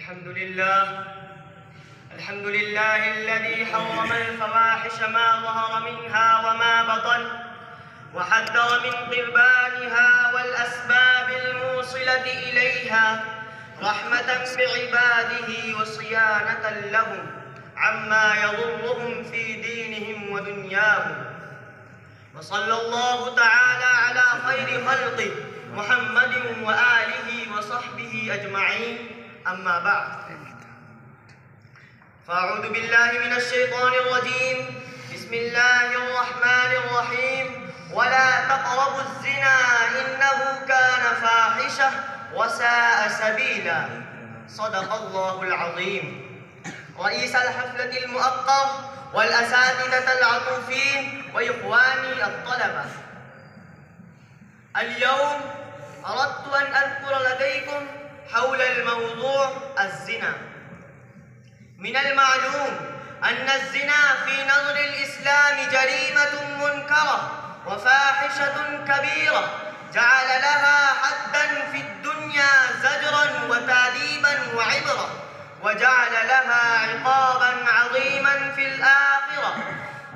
الحمد لله الذي حرم الفواحش ما ظهر منها وما بطن، وحذر من قربانها والأسباب الموصلة إليها رحمة بعباده وصيانة لهم عما يضرهم في دينهم ودنياهم. وصلى الله تعالى على خير خلقه محمد وآله وصحبه أجمعين. أما بعد، فأعوذ بالله من الشيطان الرجيم. بسم الله الرحمن الرحيم. ولا تقربوا الزنا إنه كان فاحشة وساء سبيلا. صدق الله العظيم. رئيس الحفلة المؤقر والأساتذة العطوفين وإخواني الطلبة، اليوم أردت أن أذكر لديكم حول الموضوع الزنا. من المعلوم أن الزنا في نظر الإسلام جريمة منكرة وفاحشة كبيرة، جعل لها حداً في الدنيا زجراً وتأديباً وعبرة، وجعل لها عقاباً عظيماً في الآخرة.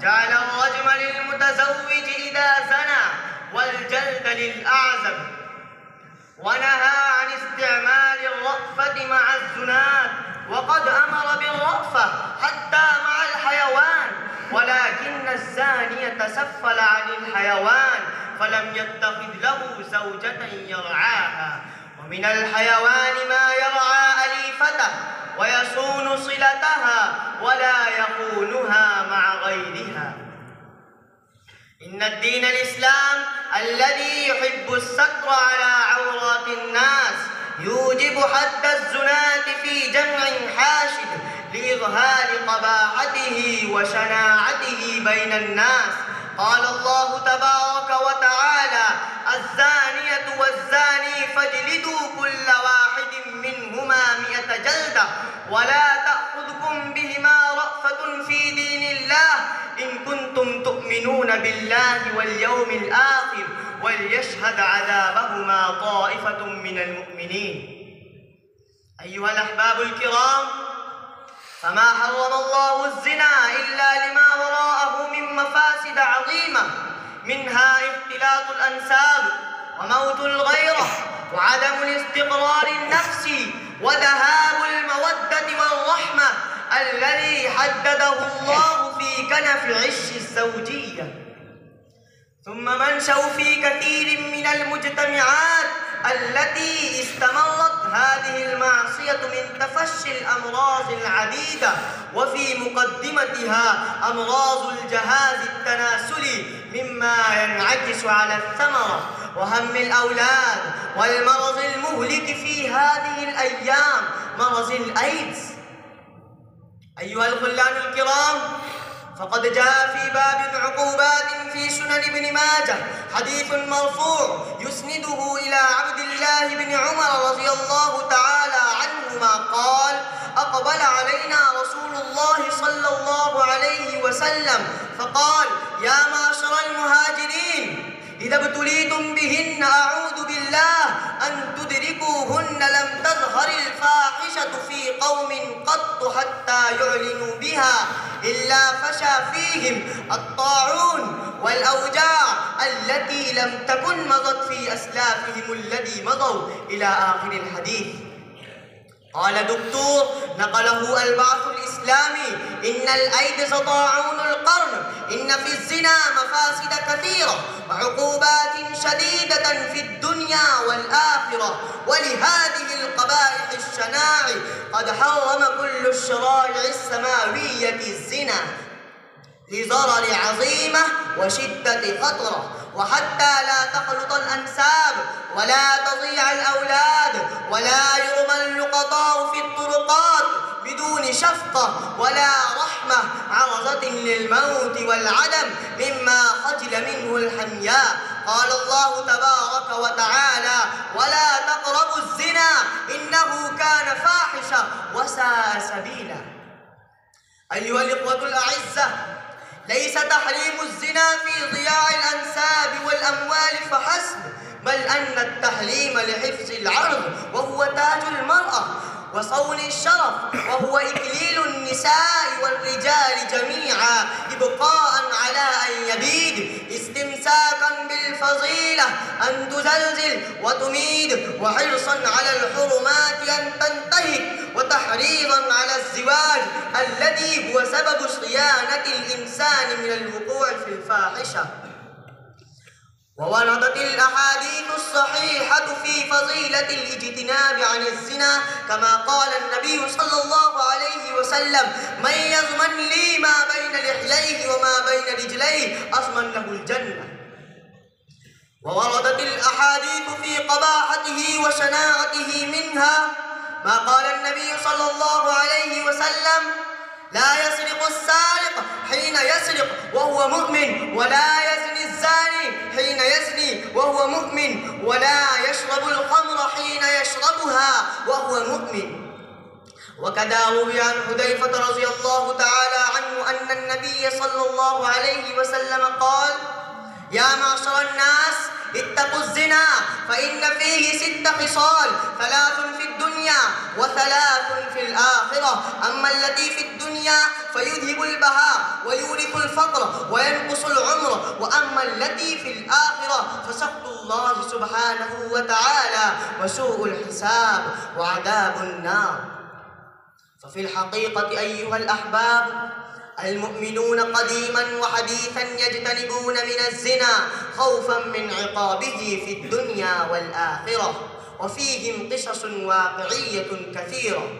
جعل الرجم للمتزوج إذا زنى والجلد للأعزب، ونهى عن استعمال الرأفة مع الزنات، وقد أمر بالرأفة حتى مع الحيوان، ولكن الزاني تسفل عن الحيوان فلم يتخذ له زوجة يرعاها. ومن الحيوان ما يرعى أليفته ويصون صلتها ولا يخونها مع غيرها. إن الدين الإسلام الذي يحب الستر على عورات الناس يوجب حد الزناة في جمع حاشد لإظهار قباحته وشناعته بين الناس. قال الله تبارك وتعالى: الزانية والزاني فاجلدوا كل واحد منهما 100 جلدة ولا تأخذكم بهما رأفة في دين الله إن كنتم تؤمنون بالله واليوم الآخر وليشهد عذابهما طائفة من المؤمنين. أيها الأحباب الكرام، فما حرم الله الزنا إلا لما وراءه من مفاسد عظيمة، منها اختلاط الأنساب وموت الغيرة وعدم الاستقرار النفسي وذهاب المودة والرحمة الذي حدده الله في كنف عش الزوجية. ثم منشأ في كثير من المجتمعات التي استمرت هذه المعصية من تفشي الأمراض العديدة، وفي مقدمتها أمراض الجهاز التناسلي، مما ينعكس على الثمرة وهم الأولاد، والمرض المهلك في هذه الأيام مرض الأيدز. أيها الخلان الكرام، فقد جاء في باب العقوبات في سنن ابن ماجه حديث مرفوع يسنده إلى عبد الله بن عمر رضي الله تعالى عنهما قال: أقبل علينا رسول الله صلى الله عليه وسلم فقال: يا معشر المهاجرين، إذا ابتليتم بهن أعوذ بالله أن تدركوهن لم تظهر الفاحشة في قوم قط حتى يعلنوا بها إلا فشى فيهم الطاعون والأوجاع التي لم تكن مضت في أسلافهم الذي مضوا إلى آخر الحديث. قال دكتور نقله البعث الإسلامي: إن الأيدز طاعون القرن، إن في الزنا مفاسد كثيرة وعقوبات شديدة في الدنيا والآخرة، ولهذه القبائح الشناع قد حرم كل الشرائع السماوية الزنا لضرر عظيمة وشدة خطرة، وحتى لا تخلط الأنساب ولا تضيع الأولاد ولا يرمى اللقطاء في الطرقات بدون شفقة ولا رحمة عرضة للموت والعدم مما خجل منه الحمياء. قال الله تبارك وتعالى: ولا تقربوا الزنا إنه كان فاحشة وساء سبيلا. أيها الإخوة الأعزة، ليس تحريم الزنا في ضياع الأنساب والأموال فحسب، بل أن التحريم لحفظ العرض وهو تاج المرأة وصون الشرف، وهو إكليل النساء والرجال جميعا إبقاء على أن يبيد، استمساكا بالفضيلة أن تزلزل وتميد، وحرصا على الحرمات أن تنتهك، وتحريضا على الزواج الذي هو سبب صيانة الإنسان من الوقوع في الفاحشة. ووردت الأحاديث الصحيحة في فضيلة الاجتناب عن الزنا، كما قال النبي صلى الله عليه وسلم: من يضمن لي ما بين لحييه وما بين رجليه أضمن له الجنة. ووردت الأحاديث في قباحته وشناعته، منها ما قال النبي صلى الله عليه وسلم: لا يسرق السارق حين يسرق وهو مؤمن، ولا يزني الزاني حين يزني وهو مؤمن، ولا يشرب الخمر حين يشربها وهو مؤمن. وكذا روي عن حذيفة رضي الله تعالى عنه أن النبي صلى الله عليه وسلم قال: يا معشر الناس اتقوا الزنا فإن فيه 6 خصال، 3 في الدنيا و3 في الآخرة. أما التي في الدنيا فيذهب البهاء ويورث الفقر وينقص العمر، وأما التي في الآخرة فسخط الله سبحانه وتعالى وسوء الحساب وعذاب النار. ففي الحقيقة أيها الأحباب، المؤمنون قديما وحديثا يجتنبون من الزنا خوفا من عقابه في الدنيا والآخرة، وفيهم قصص واقعية كثيرة.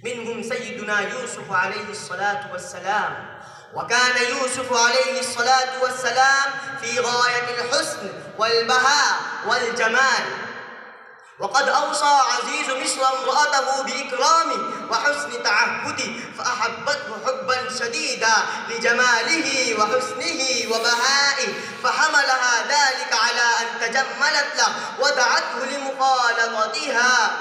منهم سيدنا يوسف عليه الصلاة والسلام. وكان يوسف عليه الصلاة والسلام في غاية الحسن والبهاء والجمال، وقد أوصى عزيز مصر امرأته بإكرامه وحسن تعهده، فأحبته حبا شديدا لجماله وحسنه وبهائه، فحملها ذلك على أن تجملت له ودعته لمخالطتها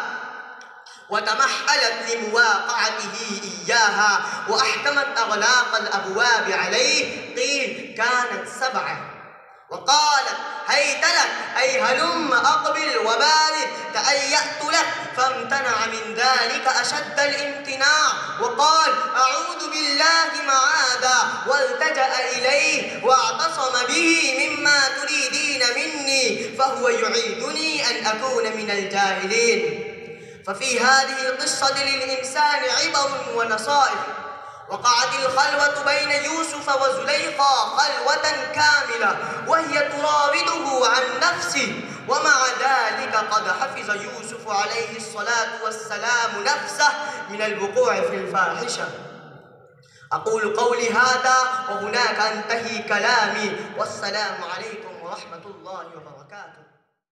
وتمحلت لمواقعته إياها، وأحكمت أغلاق الأبواب عليه. قيل كانت 7. وقالت: هيت لك، أي هلم أقبل وبارد، تأيأت لك، فامتنع من ذلك أشد الامتناع، وقال: أعوذ بالله معاذا، والتجأ إليه واعتصم به مما تريدين مني، فهو يعيدني أن أكون من الجاهلين. ففي هذه القصة للإنسان عبر ونصائح. وقعت الخلوة بين يوسف وزليخا خلوة كاملة، وهي تراوده عن نفسه، ومع ذلك قد حفظ يوسف عليه الصلاة والسلام نفسه من الوقوع في الفاحشة. أقول قولي هذا وهناك أنتهي كلامي، والسلام عليكم ورحمة الله وبركاته.